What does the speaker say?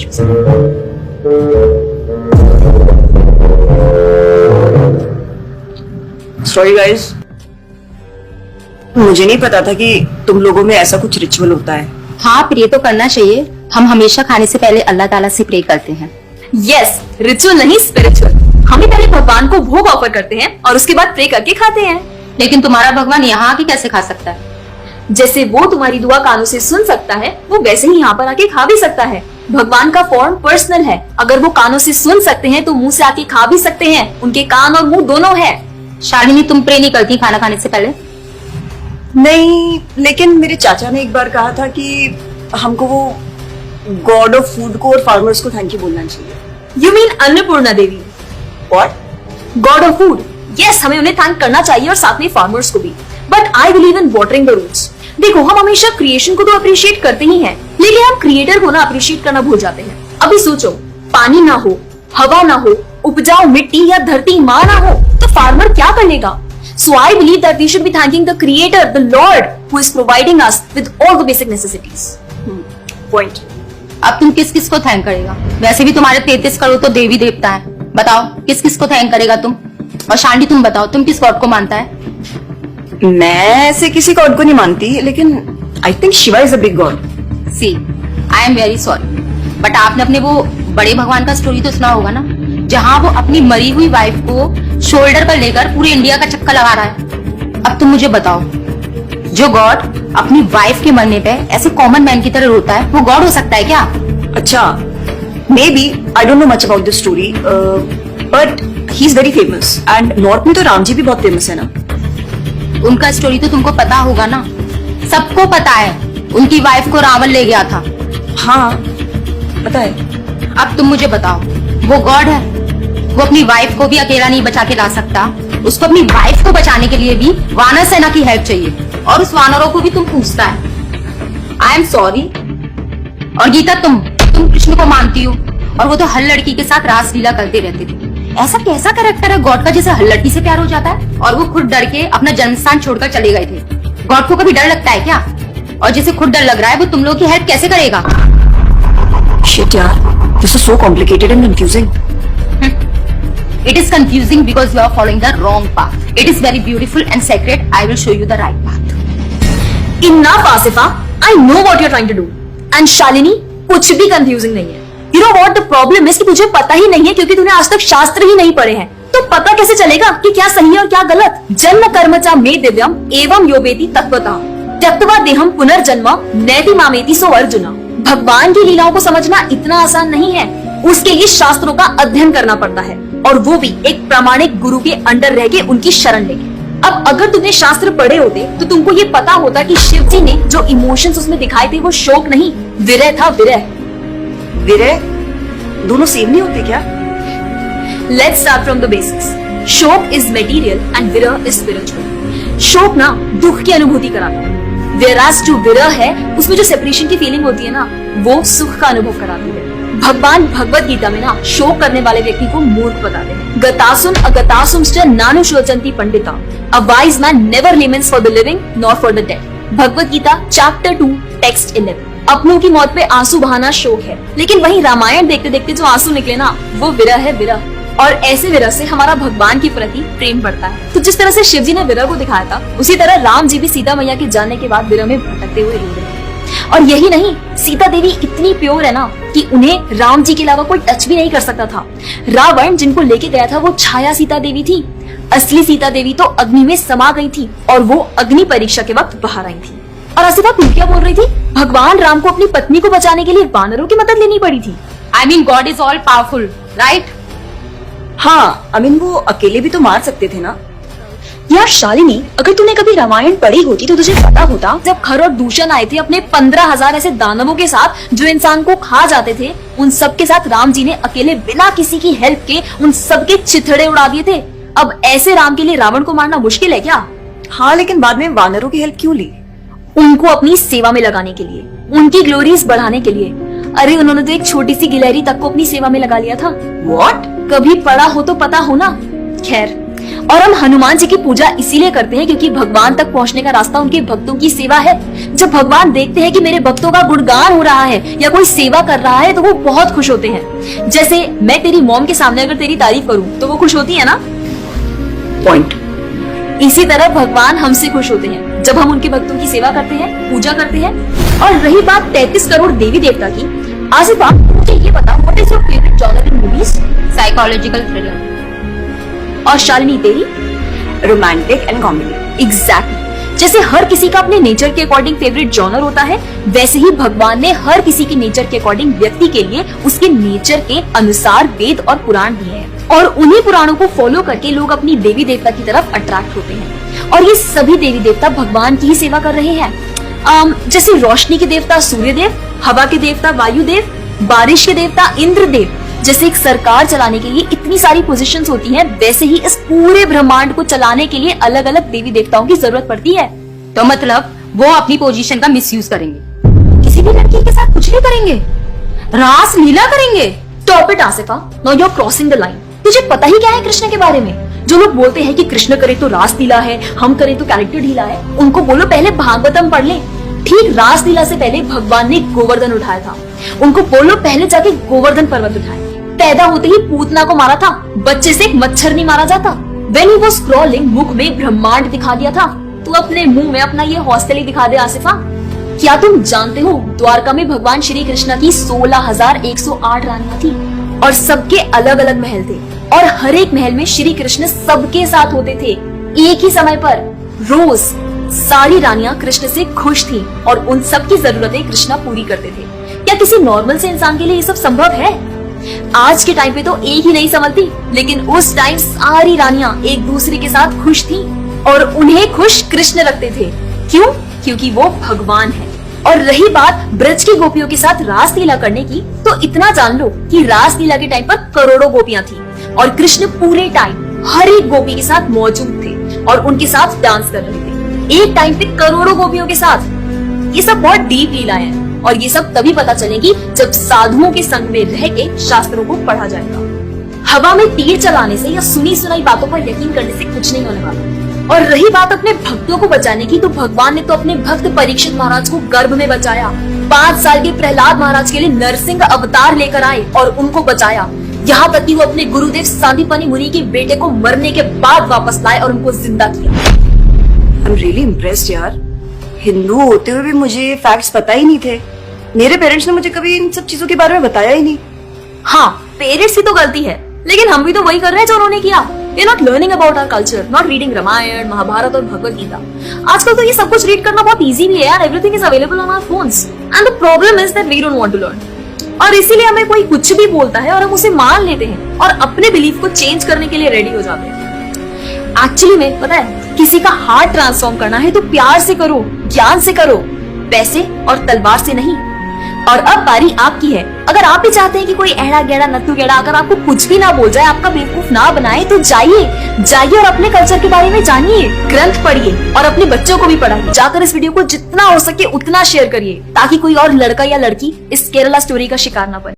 Issues. Sorry guys, मुझे नहीं पता था कि तुम लोगों में ऐसा कुछ रिचुअल होता है। हाँ, प्रे तो करना चाहिए। हम हमेशा खाने से पहले अल्लाह ताला से प्रे करते हैं। यस, रिचुअल नहीं स्पिरिचुअल। हम ही पहले भगवान को भोग ऑफर करते हैं और उसके बाद प्रे करके खाते हैं। लेकिन तुम्हारा भगवान यहाँ आके कैसे खा सकता है? जैसे वो तुम्हारी दुआ कानों से सुन सकता है, वो वैसे ही यहाँ पर आके खा भी सकता है। भगवान का फॉर्म पर्सनल है। अगर वो कानों से सुन सकते हैं तो मुंह से आके खा भी सकते हैं। उनके कान और मुंह दोनों है। शालिनी, तुम प्रे नहीं करती खाना खाने से पहले? नहीं, लेकिन मेरे चाचा ने एक बार कहा था कि हमको वो गॉड ऑफ फूड को और फार्मर्स को थैंक यू बोलना चाहिए। यू मीन अन्नपूर्णा देवी? और गॉड ऑफ फूड। यस, हमें उन्हें थैंक करना चाहिए और साथ में फार्मर्स को भी। But I believe in watering the roots. देखो, हम हमेशा क्रिएशन को तो अप्रिशिएट करते ही हैं, लेकिन हम क्रिएटर को ना अप्रिशिएट करना भूल जाते हैं। अभी सोचो, पानी ना हो, हवा ना हो, उपजाऊ मिट्टी या धरती माँ ना हो, तो फार्मर क्या कर लेगा? So I believe that we should be thanking the Creator, the Lord, who is providing us with all the basic necessities. Point. अब तुम किस किस को थैंक करेगा? वैसे भी तुम्हारे 33 करोड़ तो देवी देवता है। बताओ, किस किस को थैंक करेगा तुम? और शांति, तुम बताओ, तुम किस गॉड को मानता है? मैं ऐसे किसी गॉड को नहीं मानती, लेकिन I think Shiva is a big god. See, I am very sorry, but आपने अपने वो बड़े भगवान का स्टोरी तो सुना होगा ना, जहाँ वो अपनी मरी हुई वाइफ को शोल्डर पर लेकर पूरे इंडिया का चक्कर लगा रहा है। अब तुम मुझे बताओ, जो गॉड अपनी वाइफ के मरने पे ऐसे कॉमन मैन की तरह रोता है, वो गॉड हो सकता है क्या? अच्छा, maybe I don't know much about the story, but he is very famous and north में तो राम जी भी बहुत फेमस है ना। उनका स्टोरी तो तुमको पता होगा ना, सबको पता है। उनकी वाइफ को रावण ले गया था। हाँ, पता है। अब तुम मुझे बताओ, वो गॉड है? वो अपनी वाइफ को भी अकेला नहीं बचा के ला सकता। उसको अपनी वाइफ को बचाने के लिए भी वानर सेना की हेल्प चाहिए, और उस वानरों को भी तुम पूछता है। I am sorry. और गीता, तुम कृष्ण को मानती हो, और वो तो हर लड़की के साथ रासलीला करते रहते थे। ऐसा कैसा कैरेक्टर है गॉड का जिसे हर लड़की से प्यार हो जाता है? और वो खुद डर के अपना जन्मस्थान छोड़कर चले गए थे। गॉड को कभी डर लगता है क्या? और जिसे खुद डर लग रहा है, वो तुम लोग की हेल्प कैसे करेगा? शिट यार, this is so complicated and confusing. It is confusing because you are following the wrong path. It is very beautiful and sacred. I will show you the right path. Enough, Asifa. I know what you're trying to do. And Shalini, कुछ भी confusing नहीं है। You know what the problem is कि तुझे पता ही नहीं है, क्योंकि तूने आज तक शास्त्र ही नहीं पढ़े हैं। तो पता कैसे चलेगा कि क्या सही है और क्या गलत? जन्म कर्म च मे दिव्यम एवं योवेति तत्वतः त्यक्त्वा देहम पुनर्जन्म नैति मामेति सो अर्जुन। भगवान की लीलाओं को समझना इतना आसान नहीं है। उसके लिए शास्त्रों का अध्ययन करना पड़ता है, और वो भी एक प्रामाणिक गुरु के अंडर रह के उनकी शरण लेके। अब अगर तुमने शास्त्र पढ़े होते तो तुमको ये पता होता कि शिव जी ने जो इमोशंस उसमें दिखाए थे वो शोक नहीं, विरह था। विरह विरह दोनों सेम नहीं होते क्या? Let's start from the basics. शोक इज मटेरियल एंड विरह इज स्पिरिचुअल। शोक ना दुख की अनुभूति कराता है, whereas जो विरह है उसमें जो सेपरेशन की फीलिंग होती है ना, वो सुख का अनुभव कराती है। भगवान भगवत गीता में ना शोक करने वाले व्यक्ति को मूर्ख बताते हैं। गतासुम अगतासुमश्च नानु शोचन्ति पंडिता, a wise man never laments for the living nor for the dead. Bhagavad Gita chapter 2 text 11। अपनों की मौत पे आंसू बहाना शोक है, लेकिन वही रामायण देखते देखते जो आंसू निकले ना, वो विरह है। विरह, और ऐसे विरह से हमारा भगवान के प्रति प्रेम बढ़ता है। तो जिस तरह से शिव जी ने विरह को दिखाया था, उसी तरह राम जी भी सीता मैया के जाने के बाद विरह में भटकते हुए रो रहे हैं। और यही नहीं, सीता देवी इतनी प्योर है ना कि उन्हें राम जी के अलावा कोई टच भी नहीं कर सकता था। रावण जिनको लेके गया था वो छाया सीता देवी थी। असली सीता देवी तो अग्नि में समा गई थी, और वो अग्नि परीक्षा के वक्त बाहर आई थी। और आसिफा, तुम क्या बोल रही थी? भगवान राम को अपनी पत्नी को बचाने के लिए वानरों की मदद लेनी पड़ी थी। I mean, God is all powerful, right? हाँ, आई मीन वो अकेले भी तो मार सकते थे ना। यार शालिनी, अगर तूने कभी रामायण पढ़ी होती तो तुझे पता होता, जब खर और दूषण आए थे अपने 15,000 ऐसे दानवों के साथ जो इंसान को खा जाते थे, उन सब के साथ राम जी ने अकेले बिना किसी की हेल्प के उन सबके चिथड़े उड़ा दिए थे। अब ऐसे राम के लिए रावण को मारना मुश्किल है क्या? हाँ, लेकिन बाद में वानरों की हेल्प क्यों ली? उनको अपनी सेवा में लगाने के लिए, उनकी ग्लोरीज बढ़ाने के लिए। अरे उन्होंने तो एक छोटी सी गिलहरी तक को अपनी सेवा में लगा लिया था। What? कभी पढ़ा हो तो पता हो ना। खैर, और हम हनुमान जी की पूजा इसीलिए करते हैं क्योंकि भगवान तक पहुंचने का रास्ता उनके भक्तों की सेवा है। जब भगवान देखते हैं कि मेरे भक्तों का गुणगान हो रहा है या कोई सेवा कर रहा है तो वो बहुत खुश होते हैं। जैसे मैं तेरी मॉम के सामने अगर तेरी तारीफ करूं तो वो खुश होती है ना। पॉइंट। इसी तरह भगवान हमसे खुश होते हैं जब हम उनके भक्तों की सेवा करते हैं, पूजा करते हैं। और रही बात 33 करोड़ देवी देवता की, आसिफा मुझे ये बता, what is your favourite genre in movies? Psychological thriller. और शालिनी तेरी? Romantic and comedy. एग्जैक्टली। जैसे हर किसी का अपने नेचर के अकॉर्डिंग फेवरेट जॉनर होता है, वैसे ही भगवान ने हर किसी के नेचर के अकॉर्डिंग व्यक्ति के लिए उसके नेचर के अनुसार वेद और पुराण दिए हैं। और उन्हीं पुराणों को फॉलो करके लोग अपनी देवी देवता की तरफ अट्रैक्ट होते हैं। और ये सभी देवी देवता भगवान की ही सेवा कर रहे हैं। जैसे रोशनी के देवता सूर्यदेव, हवा के देवता वायुदेव, बारिश के देवता इंद्रदेव। जैसे एक सरकार चलाने के लिए इतनी सारी पोजीशंस होती हैं, वैसे ही इस पूरे ब्रह्मांड को चलाने के लिए अलग अलग देवी देवताओं की जरूरत पड़ती है। तो मतलब वो अपनी पोजीशन का मिसयूज करेंगे, किसी भी लड़की के साथ कुछ नहीं करेंगे, रास लीला करेंगे। Stop it Asifa, now you are crossing the line. तुझे पता ही क्या है कृष्ण के बारे में? जो लोग बोलते हैं कि कृष्ण करे तो रास लीला है, हम करें तो कैरेक्टर ढीला है, उनको बोलो पहले भागवतम पढ़ ले। ठीक रास लीला से पहले भगवान ने गोवर्धन उठाया था। उनको बोलो पहले जाके गोवर्धन पर्वत उठाए। पैदा होते ही पूतना को मारा था, बच्चे से एक मच्छर नहीं मारा जाता। When he was crawling, मुख में ब्रह्मांड दिखा दिया था। तू अपने मुंह में अपना ये हॉस्टल ही दिखा दे आसिफा। क्या तुम जानते हो द्वारका में भगवान श्री कृष्ण की 16,108 रानियां थी और सबके अलग अलग महल थे और हर एक महल में श्री कृष्ण सबके साथ होते थे एक ही समय पर। रोज सारी रानियां कृष्ण से खुश थी और उन सब की जरूरतें कृष्ण पूरी करते थे। क्या किसी नॉर्मल से इंसान के लिए ये सब संभव है? आज के टाइम पे तो एक ही नहीं संभलती, लेकिन उस टाइम सारी रानियां एक दूसरे के साथ खुश थी और उन्हें खुश कृष्ण रखते थे। क्यों? क्योंकि वो भगवान है। और रही बात ब्रज की गोपियों के साथ रास लीला करने की, तो इतना जान लो कि रास लीला के टाइम पर करोड़ों गोपियां थी और कृष्ण पूरे टाइम हर एक गोपी के साथ मौजूद थे और उनके साथ डांस कर रहे थे एक टाइम पे करोड़ों गोपियों के साथ। ये सब बहुत डीप लीला है और ये सब तभी पता चलेगी जब साधुओं के संग में रह के शास्त्रों को पढ़ा जाएगा। हवा में तीर चलाने से या सुनी सुनाई बातों पर यकीन करने से कुछ नहीं होने वाला। और रही बात अपने भक्तों को बचाने की, तो भगवान ने तो अपने भक्त परीक्षित महाराज को गर्भ में बचाया। 5 साल के प्रहलाद महाराज के लिए नरसिंह अवतार लेकर आए और उनको बचाया। यहाँ तक कि वो अपने गुरुदेव सांदीपनि मुनि के बेटे को मरने के बाद वापस लाए और उनको जिंदा किया। आई एम रियली इम्प्रेस्ड यार। हिंदू होते हुए भी मुझे फैक्ट्स पता ही नहीं थे। मेरे पेरेंट्स ने मुझे कभी इन सब चीजों के बारे में बताया ही नहीं। हाँ, पेरेंट्स की तो गलती है, लेकिन हम भी तो वही कर रहे हैं जो उन्होंने किया। We are not learning about our culture, not reading Ramayan, Mahabharat और भगवत गीता। आजकल तो ये सब कुछ रीड करना बहुत इजी भी है यार। Everything is available on our phones, and the problem is that we don't want to learn। और इसीलिए हमें कोई कुछ भी बोलता है और हम उसे मान लेते हैं और अपने बिलीफ को चेंज करने के लिए रेडी हो जाते हैं। एक्चुअली में पता है, किसी का हार्ट ट्रांसफॉर्म करना है तो प्यार से करो, ज्ञान से करो, पैसे और तलवार से नहीं। और अब बारी आपकी है। अगर आप भी चाहते हैं कि कोई एड़ा गेड़ा नत्थु गेड़ा अगर आपको कुछ भी ना बोल जाए, आपका बेवकूफ ना बनाए, तो जाइए और अपने कल्चर के बारे में जानिए, ग्रंथ पढ़िए और अपने बच्चों को भी पढ़ाइए। जाकर इस वीडियो को जितना हो सके उतना शेयर करिए ताकि कोई और लड़का या लड़की इस केरला स्टोरी का शिकार ना बने।